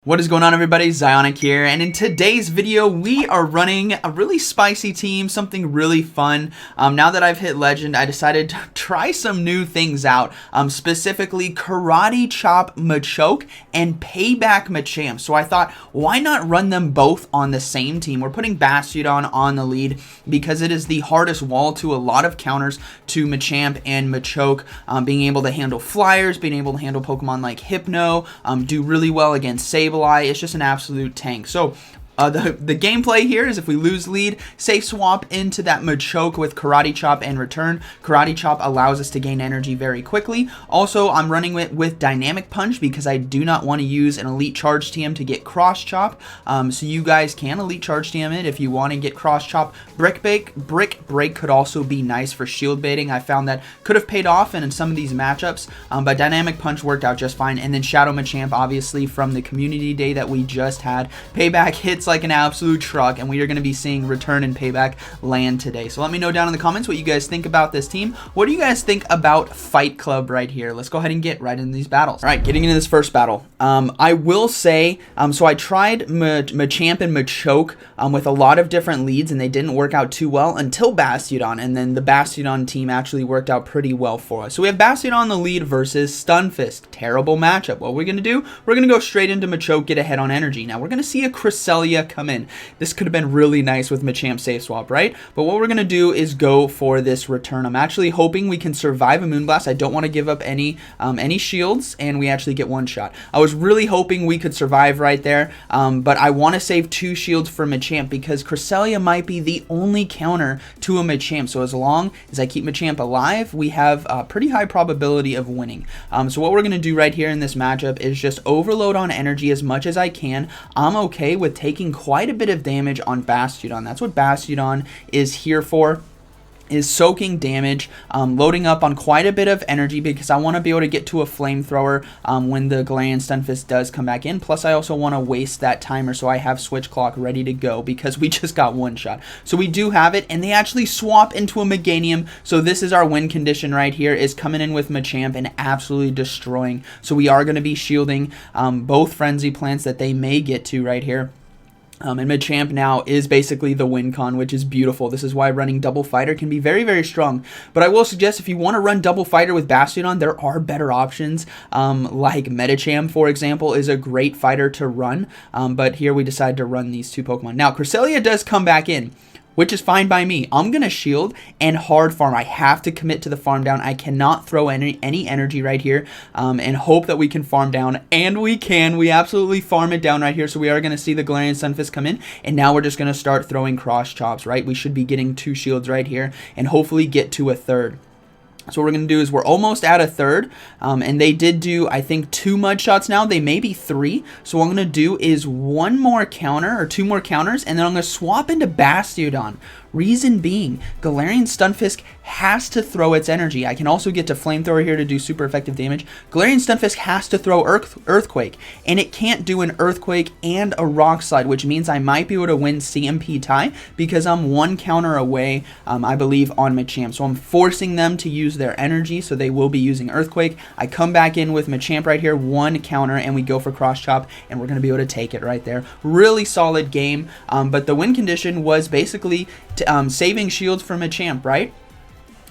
What is going on, everybody? ZyoniK here, and in today's video we are running a really spicy team, something really fun. Now that I've hit Legend, I decided to try some new things out, specifically Karate Chop Machoke and Payback Machamp. So I thought, why not run them both on the same team? We're putting Bastiodon on the lead because it is the hardest wall to a lot of counters to Machamp and Machoke, being able to handle flyers, being able to handle Pokemon like Hypno, do really well against Sableye. It's just an absolute tank. So the gameplay here is if we lose lead, safe swap into that Machoke with Karate Chop and return. Karate Chop allows us to gain energy very quickly. Also, I'm running it with Dynamic Punch because I do not want to use an Elite Charge TM to get Cross Chop. So you guys can Elite Charge TM it if you want to get Cross Chop. Brick Break could also be nice for shield baiting. I found that could have paid off in some of these matchups, but Dynamic Punch worked out just fine. And then Shadow Machamp, obviously from the community day that we just had. Payback hits like an absolute truck, and we are going to be seeing Return and Payback land today. So let me know down in the comments what you guys think about this team. What do you guys think about Fight Club right here? Let's go ahead and get right into these battles. All right, getting into this first battle. I will say, so I tried Machamp and Machoke with a lot of different leads, and they didn't work out too well until Bastiodon, and then the Bastiodon team actually worked out pretty well for us. So we have Bastiodon in the lead versus Stunfisk. Terrible matchup. What we're going to do, we're going to go straight into Machoke, get ahead on energy. Now we're going to see a Cresselia come in. This could have been really nice with Machamp safe swap, right? But what we're going to do is go for this return. I'm actually hoping we can survive a Moonblast. I don't want to give up any shields, and we actually get one shot. I was really hoping we could survive right there, but I want to save 2 shields for Machamp because Cresselia might be the only counter to a Machamp. So as long as I keep Machamp alive, we have a pretty high probability of winning. So what we're going to do right here in this matchup is just overload on energy as much as I can. I'm okay with taking quite a bit of damage on Bastiodon. That's what Bastiodon is here for, is soaking damage, loading up on quite a bit of energy because I want to be able to get to a flamethrower when the Galarian Stunfisk does come back in. Plus, I also want to waste that timer so I have Switch Clock ready to go because we just got one shot. So we do have it, and they actually swap into a Meganium. So this is our win condition right here, is coming in with Machamp and absolutely destroying. So we are going to be shielding both Frenzy Plants that they may get to right here. And Machamp now is basically the win con, which is beautiful. This is why running Double Fighter can be very, very strong. But I will suggest if you want to run Double Fighter with Bastiodon, there are better options. Like Machamp, for example, is a great fighter to run. But here we decide to run these 2 Pokemon. Now, Cresselia does come back in, which is fine by me. I'm going to shield and hard farm. I have to commit to the farm down. I cannot throw any energy right here and hope that we can farm down. And we can. We absolutely farm it down right here. So we are going to see the Galarian Stunfisk come in. And now we're just going to start throwing cross chops, right? We should be getting 2 shields right here and hopefully get to a third. So what we're going to do is we're almost at a third, and they did do, I think, 2 mud shots now. They may be 3. So what I'm going to do is 1 more counter or 2 more counters, and then I'm going to swap into Bastiodon. Reason being, Galarian Stunfisk has to throw its energy. I can also get to Flamethrower here to do super effective damage. Galarian Stunfisk has to throw Earthquake, and it can't do an Earthquake and a Rock Slide, which means I might be able to win CMP tie because I'm 1 counter away, I believe, on Machamp. So I'm forcing them to use their energy, so they will be using Earthquake. I come back in with Machamp right here, 1 counter, and we go for Cross Chop, and we're going to be able to take it right there. Really solid game, but the win condition was basically saving shields from Machamp, right?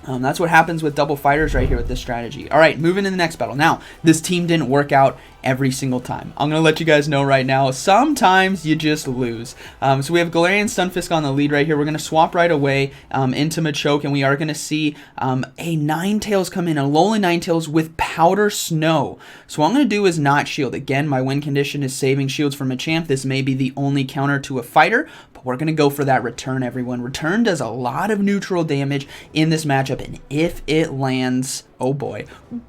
That's what happens with double fighters right here with this strategy. All right, moving to the next battle. Now, this team didn't work out every single time. I'm going to let you guys know right now, sometimes you just lose. So we have Galarian Stunfisk on the lead right here. We're going to swap right away into Machoke, and we are going to see a Ninetales come in, a Alolan Ninetales with Powder Snow. So what I'm going to do is not shield. Again, my win condition is saving shields from Machamp. This may be the only counter to a fighter, but we're going to go for that return, everyone. Return does a lot of neutral damage in this matchup, and if it lands, oh boy,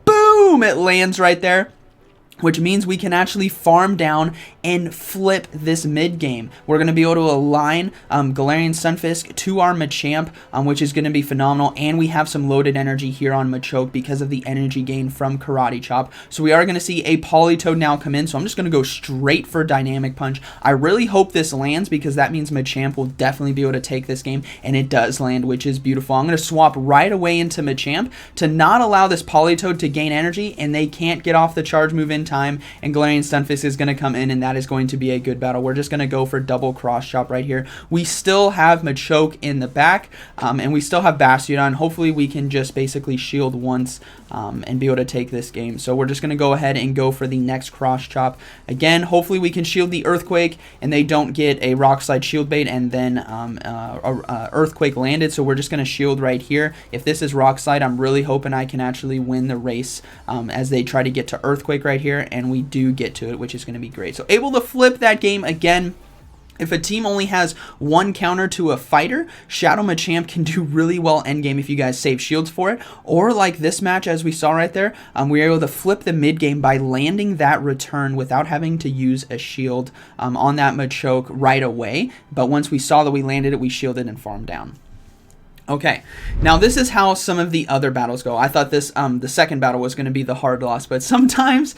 boom, it lands right there, which means we can actually farm down and flip this mid game. We're going to be able to align Galarian Stunfisk to our Machamp, which is going to be phenomenal, and we have some loaded energy here on Machoke because of the energy gain from Karate Chop. So we are going to see a Politoed now come in, so I'm just going to go straight for Dynamic Punch. I really hope this lands because that means Machamp will definitely be able to take this game, and it does land, which is beautiful. I'm going to swap right away into Machamp to not allow this Politoed to gain energy, and they can't get off the charge move into time, and Galarian Stunfisk is going to come in, and that is going to be a good battle. We're just going to go for double cross chop right here. We still have Machoke in the back, and we still have Bastiodon. Hopefully we can just basically shield once and be able to take this game. So we're just going to go ahead and go for the next cross chop. Again, hopefully we can shield the Earthquake, and they don't get a Rock Slide shield bait, and then Earthquake landed. So we're just going to shield right here. If this is Rock Slide, I'm really hoping I can actually win the race as they try to get to Earthquake right here, and we do get to it, which is going to be great. So able to flip that game again. If a team only has one counter to a fighter, Shadow Machamp can do really well endgame if you guys save shields for it. Or like this match as we saw right there, we were able to flip the mid game by landing that return without having to use a shield on that Machoke right away. But once we saw that we landed it, we shielded and farmed down. Okay, now this is how some of the other battles go. I thought this, the second battle was going to be the hard loss, but sometimes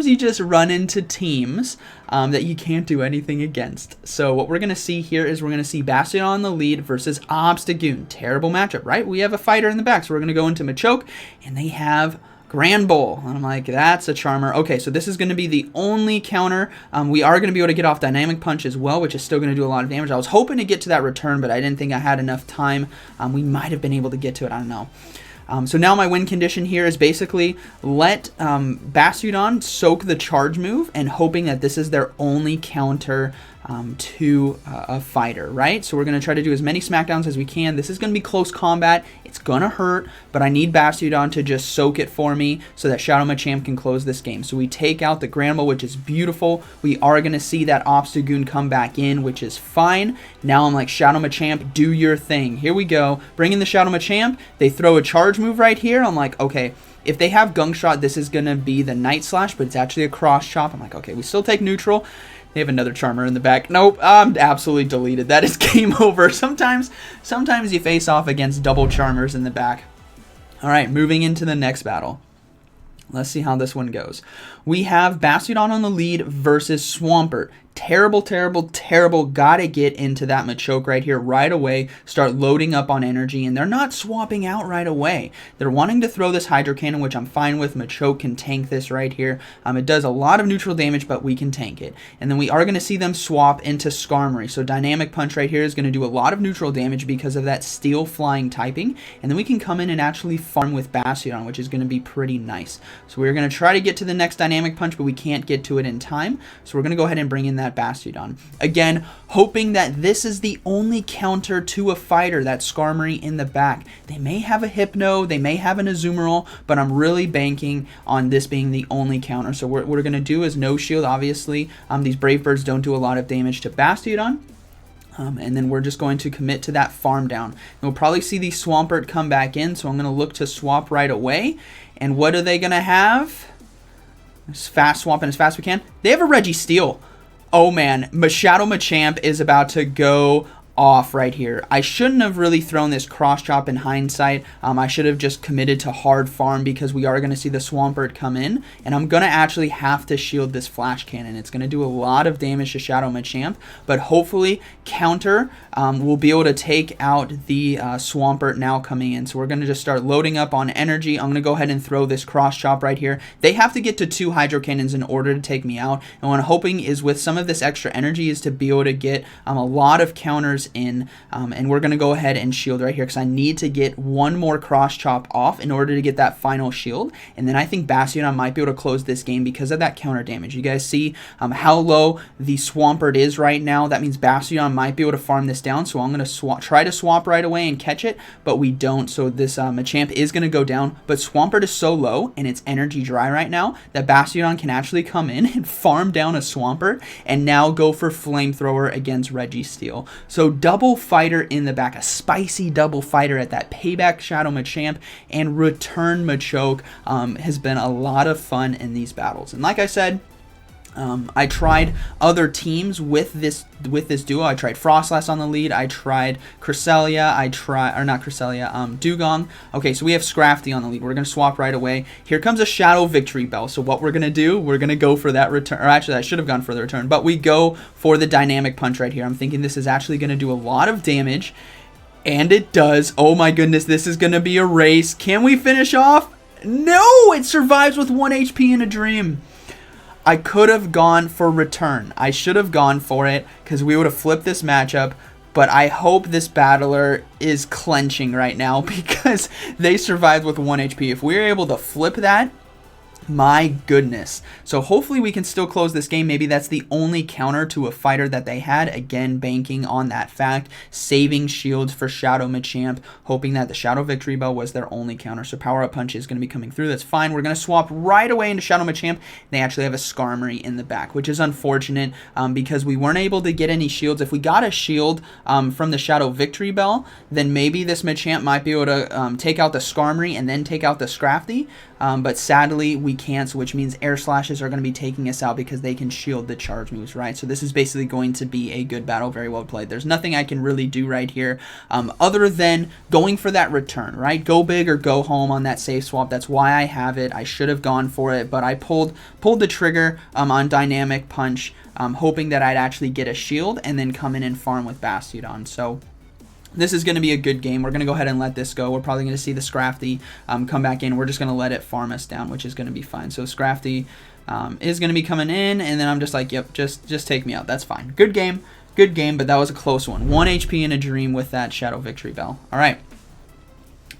you just run into teams that you can't do anything against. So what we're going to see here is we're going to see Bastiodon on the lead versus Obstagoon. Terrible matchup, right? We have a fighter in the back, so we're going to go into Machoke, and they have Grand Bull. And I'm like, that's a charmer. Okay, so this is going to be the only counter. We are going to be able to get off Dynamic Punch as well, which is still going to do a lot of damage. I was hoping to get to that return, but I didn't think I had enough time. We might have been able to get to it. I don't know. So now my win condition here is basically let Bastiodon soak the charge move and hoping that this is their only counter to a fighter, right? So we're going to try to do as many smackdowns as we can. This is going to be close combat. It's going to hurt, but I need Bastiodon to just soak it for me so that Shadow Machamp can close this game. So we take out the Granbull, which is beautiful. We are going to see that Obstagoon come back in, which is fine. Now I'm like, Shadow Machamp, do your thing. Here we go. Bring in the Shadow Machamp. They throw a charge move right here. I'm like, okay, if they have Gunk Shot, this is going to be the Night Slash, but it's actually a cross chop. I'm like, okay, we still take neutral. They have another Charmer in the back. Nope, I'm absolutely deleted. That is game over. Sometimes you face off against double Charmers in the back. All right, moving into the next battle. Let's see how this one goes. We have Bastiodon on the lead versus Swampert. Terrible, terrible, terrible. Gotta get into that Machoke right here right away. Start loading up on energy, and they're not swapping out right away. They're wanting to throw this Hydro Cannon, which I'm fine with. Machoke can tank this right here. It does a lot of neutral damage, but we can tank it. And then we are going to see them swap into Skarmory. So Dynamic Punch right here is going to do a lot of neutral damage because of that Steel Flying typing. And then we can come in and actually farm with Bastiodon, which is going to be pretty nice. So we're going to try to get to the next Dynamic Punch, but we can't get to it in time. So we're going to go ahead and bring in that Bastiodon. Again, hoping that this is the only counter to a fighter, that Skarmory in the back. They may have a Hypno, they may have an Azumarill, but I'm really banking on this being the only counter. So what we're going to do is no shield, obviously. These Brave Birds don't do a lot of damage to Bastiodon. And then we're just going to commit to that farm down. And we'll probably see the Swampert come back in, so I'm going to look to swap right away. And what are they going to have? Just fast swapping as fast as we can. They have a Registeel. Oh man, Shadow Machamp is about to go off right here. I shouldn't have really thrown this cross chop in hindsight. I should have just committed to hard farm because we are going to see the Swampert come in, and I'm going to actually have to shield this Flash Cannon. It's going to do a lot of damage to Shadow Machamp, but hopefully counter will be able to take out the Swampert now coming in. So we're going to just start loading up on energy. I'm going to go ahead and throw this cross chop right here. They have to get to 2 Hydro Cannons in order to take me out, and what I'm hoping is with some of this extra energy is to be able to get a lot of counters in, and we're going to go ahead and shield right here because I need to get one more cross chop off in order to get that final shield, and then I think Bastiodon might be able to close this game because of that counter damage. You guys see how low the Swampert is right now. That means Bastiodon might be able to farm this down, so I'm going to try to swap right away and catch it, but we don't, so this Machamp is going to go down, but Swampert is so low and it's energy dry right now that Bastiodon can actually come in and farm down a Swampert and now go for Flamethrower against Registeel. So double fighter in the back, a spicy double fighter at that payback Shadow Machamp and return Machoke has been a lot of fun in these battles. And like I said, I tried other teams with this duo. I tried Frostlass on the lead. I tried Cresselia. Dugong. Okay, so we have Scrafty on the lead. We're going to swap right away. Here comes a Shadow Victory Bell. So what we're going to do, we're going to go for that return. Or actually, I should have gone for the return, but we go for the Dynamic Punch right here. I'm thinking this is actually going to do a lot of damage, and it does. Oh my goodness, this is going to be a race. Can we finish off? No, it survives with 1 HP in a dream. I could have gone for return. I should have gone for it because we would have flipped this matchup. But I hope this battler is clenching right now because they survived with 1 HP. If we're able to flip that, my goodness. So hopefully we can still close this game. Maybe that's the only counter to a fighter that they had. Again, banking on that fact. Saving shields for Shadow Machamp. Hoping that the Shadow Victory Bell was their only counter. So Power Up Punch is going to be coming through. That's fine. We're going to swap right away into Shadow Machamp. They actually have a Skarmory in the back, which is unfortunate because we weren't able to get any shields. If we got a shield from the Shadow Victory Bell, then maybe this Machamp might be able to take out the Skarmory and then take out the Scrafty. But sadly, we can't, which means Air Slashes are going to be taking us out because they can shield the charge moves, right? So this is basically going to be a good battle, very well played. There's nothing I can really do right here other than going for that return, right? Go big or go home on that safe swap. That's why I have it. I should have gone for it, but I pulled the trigger on Dynamic Punch, hoping that I'd actually get a shield and then come in and farm with Bastiodon. So this is going to be a good game. We're going to go ahead and let this go. We're probably going to see the Scrafty come back in. We're just going to let it farm us down, which is going to be fine. So Scrafty is going to be coming in, and then I'm just like, yep, just take me out. That's fine. Good game, but that was a close one. 1 HP in a dream with that Shadow Victory Bell. All right.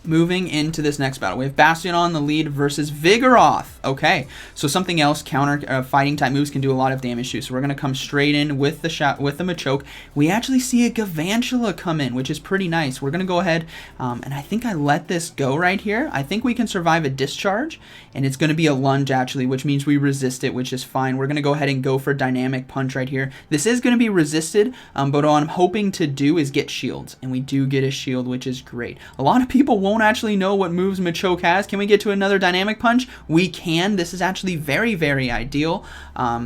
Moving into this next battle, we have Bastiodon in the lead versus Vigoroth. Okay, so something else, counter fighting type moves can do a lot of damage too. So we're going to come straight in with the Machoke. We actually see a Galvantula come in, which is pretty nice. We're going to go ahead, and I think I let this go right here. I think we can survive a discharge, and it's going to be a lunge actually, which means we resist it, which is fine. We're going to go ahead and go for Dynamic Punch right here. This is going to be resisted, but what I'm hoping to do is get shields, and we do get a shield, which is great. A lot of people won't actually know what moves Machoke has. Can we get to another Dynamic Punch? We can. This is actually very, very ideal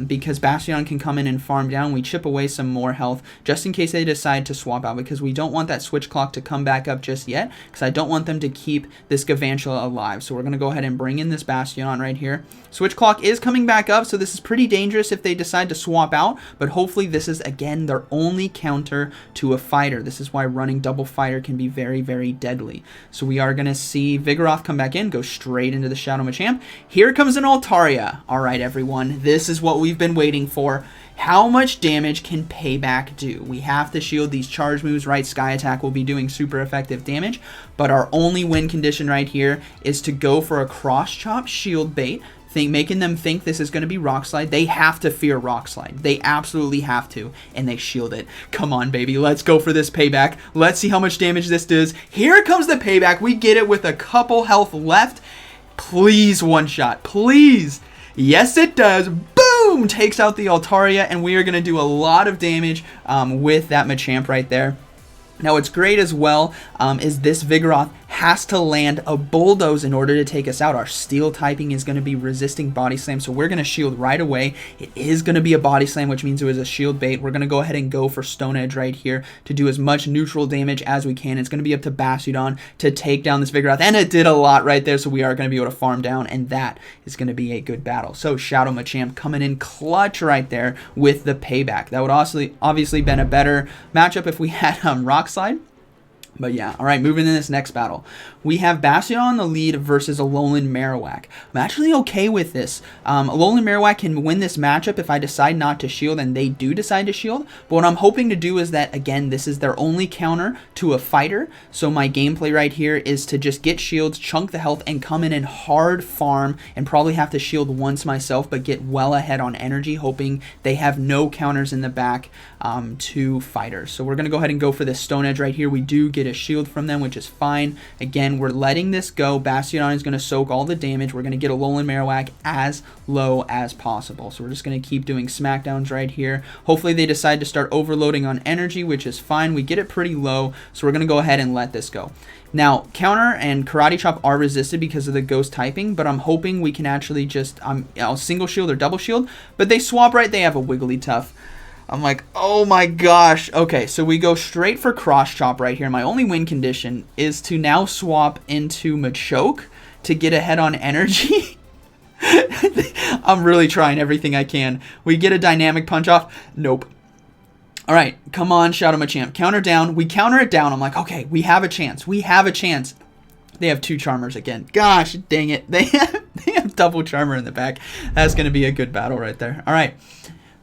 because Bastiodon can come in and farm down. We chip away some more health just in case they decide to swap out because we don't want that switch clock to come back up just yet because I don't want them to keep this Galvantula alive. So we're going to go ahead and bring in this Bastiodon right here. Switch clock is coming back up, so this is pretty dangerous if they decide to swap out, but hopefully this is, again, their only counter to a fighter. This is why running double fighter can be very, very deadly. So we are going to see Vigoroth come back in, go straight into the Shadow Machamp. Here comes an Altaria. All right, everyone, this is what we've been waiting for. How much damage can Payback do? We have to shield these charge moves, right? Sky Attack will be doing super effective damage, but our only win condition right here is to go for a Cross Chop shield bait, making them think this is going to be Rock Slide. They have to fear Rock Slide. They absolutely have to, and they shield it. Come on, baby. Let's go for this Payback. Let's see how much damage this does. Here comes the Payback. We get it with a couple health left. Please one shot. Please. Yes, it does. Boom! Takes out the Altaria, and we are going to do a lot of damage with that Machamp right there. Now, what's great as well is this Vigoroth has to land a Bulldoze in order to take us out. Our Steel typing is going to be resisting Body Slam, so we're going to shield right away. It is going to be a Body Slam, which means it was a shield bait. We're going to go ahead and go for Stone Edge right here to do as much neutral damage as we can. It's going to be up to Bastiodon to take down this Vigoroth, and it did a lot right there, so we are going to be able to farm down, and that is going to be a good battle. So Shadow Machamp coming in clutch right there with the Payback. That would obviously been a better matchup if we had Rock Slide. But yeah, all right, moving in this next battle. We have Bastiodon in the lead versus Alolan Marowak. I'm actually okay with this. Alolan Marowak can win this matchup if I decide not to shield, and they do decide to shield. But what I'm hoping to do is that, again, this is their only counter to a fighter. So my gameplay right here is to just get shields, chunk the health, and come in and hard farm, and probably have to shield once myself, but get well ahead on energy, hoping they have no counters in the back to fighters. So we're going to go ahead and go for this Stone Edge right here. We do get a shield from them, which is fine. Again, we're letting this go. Bastiodon is going to soak all the damage. We're going to get Alolan Marowak as low as possible. So we're just going to keep doing smackdowns right here. Hopefully they decide to start overloading on energy, which is fine. We get it pretty low, so we're going to go ahead and let this go. Now, Counter and Karate Chop are resisted because of the Ghost typing, but I'm hoping we can actually just single shield or double shield, but they swap right. They have a Wigglytuff. I'm like, oh my gosh. Okay, so we go straight for Cross Chop right here. My only win condition is to now swap into Machoke to get ahead on energy. I'm really trying everything I can. We get a Dynamic Punch off. Nope. All right, come on, Shadow Machamp. Counter down. We counter it down. I'm like, okay, we have a chance. We have a chance. They have two Charmers again. Gosh, dang it. They have double Charmer in the back. That's going to be a good battle right there. All right.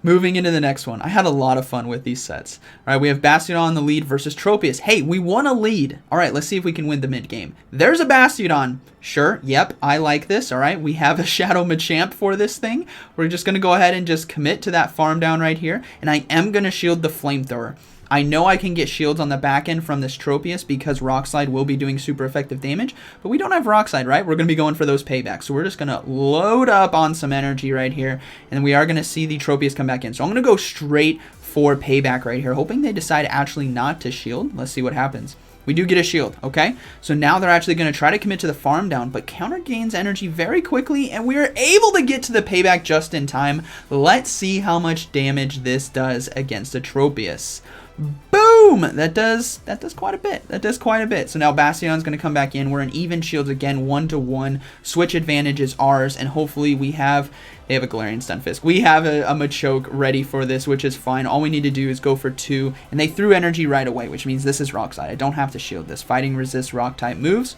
Moving into the next one. I had a lot of fun with these sets. All right, we have Bastiodon in the lead versus Tropius. Hey, we won a lead. All right, let's see if we can win the mid game. There's a Bastiodon. Sure, yep, I like this. All right, we have a Shadow Machamp for this thing. We're just going to go ahead and just commit to that farm down right here. And I am going to shield the Flamethrower. I know I can get shields on the back end from this Tropius because Rock Slide will be doing super effective damage, but we don't have Rock Slide, right? We're going to be going for those paybacks. So we're just going to load up on some energy right here, and we are going to see the Tropius come back in. So I'm going to go straight for payback right here, hoping they decide actually not to shield. Let's see what happens. We do get a shield, okay? So now they're actually going to try to commit to the farm down, but counter gains energy very quickly, and we are able to get to the payback just in time. Let's see how much damage this does against a Tropius. Boom! That does quite a bit. That does quite a bit. So now Bastiodon's going to come back in. We're in even shields again, 1-to-1. Switch advantage is ours, and hopefully they have a Galarian Stunfisk. We have a Machoke ready for this, which is fine. All we need to do is go for 2, and they threw energy right away, which means this is Rock Slide. I don't have to shield this. Fighting resist rock type moves.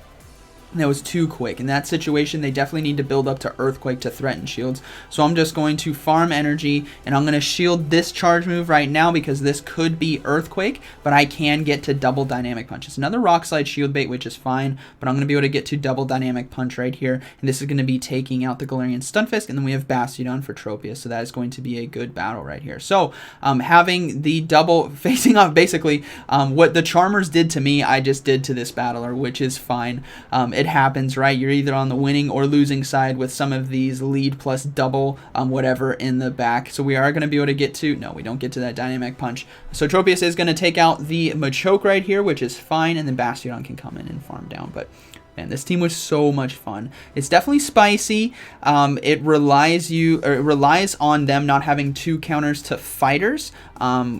That was too quick. In that situation, they definitely need to build up to Earthquake to threaten shields. So I'm just going to farm energy, and I'm going to shield this charge move right now because this could be Earthquake, but I can get to double Dynamic Punch. It's another Rock Slide shield bait, which is fine, but I'm going to be able to get to double Dynamic Punch right here, and this is going to be taking out the Galarian Stunfisk, and then we have Bastiodon for Tropius, so that is going to be a good battle right here. So having the double facing off, basically, what the Charmers did to me, I just did to this battler, which is fine. It happens, right? You're either on the winning or losing side with some of these lead plus double whatever in the back. So we are going to be able to get to, no, we don't get to that Dynamic Punch. So Tropius is going to take out the Machoke right here, which is fine, and then Bastiodon can come in and farm down. But man, this team was so much fun. It's definitely spicy. It relies on them not having 2 counters to fighters,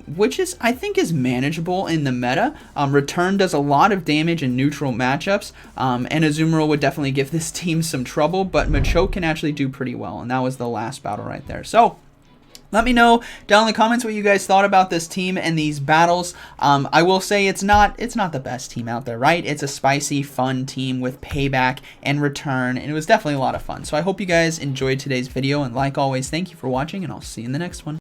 which is, I think, is manageable in the meta. Return does a lot of damage in neutral matchups, and Azumarill would definitely give this team some trouble, but Machoke can actually do pretty well, and that was the last battle right there. So let me know down in the comments what you guys thought about this team and these battles. I will say it's not the best team out there, right? It's a spicy, fun team with payback and return, and it was definitely a lot of fun. So I hope you guys enjoyed today's video, and like always, thank you for watching, and I'll see you in the next one.